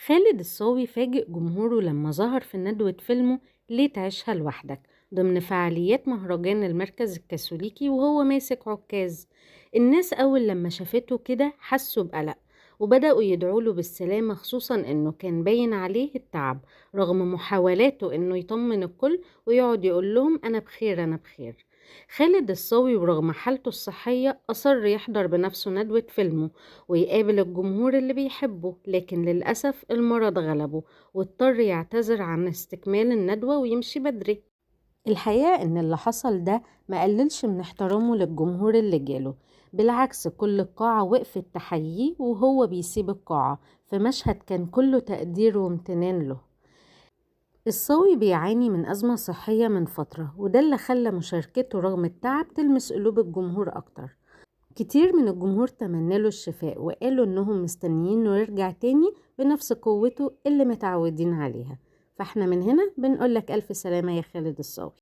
خالد الصاوي فاجئ جمهوره لما ظهر في ندوة فيلمه ليه تعيشها لوحدك ضمن فعاليات مهرجان المركز الكاثوليكي وهو ماسك عكاز. الناس أول لما شافته كده حسوا بقلق وبدأوا يدعوله بالسلامة، خصوصا إنه كان باين عليه التعب رغم محاولاته إنه يطمن الكل ويقعد يقول لهم أنا بخير أنا بخير. خالد الصاوي ورغم حالته الصحية أصر يحضر بنفسه ندوة فيلمه ويقابل الجمهور اللي بيحبه، لكن للأسف المرض غلبه واضطر يعتذر عن استكمال الندوة ويمشي بدري. الحقيقة إن اللي حصل ده ما قللش من احترامه للجمهور اللي جاله، بالعكس كل القاعة وقفت تحييه وهو بيسيب القاعة في مشهد كان كله تقدير وامتنان له. الصاوي بيعاني من أزمة صحية من فترة، وده اللي خلى مشاركته رغم التعب تلمس قلوب الجمهور أكتر. كتير من الجمهور تمناله الشفاء وقالوا انهم مستنيين انه يرجع تاني بنفس قوته اللي متعودين عليها. فاحنا من هنا بنقولك ألف سلامة يا خالد الصاوي.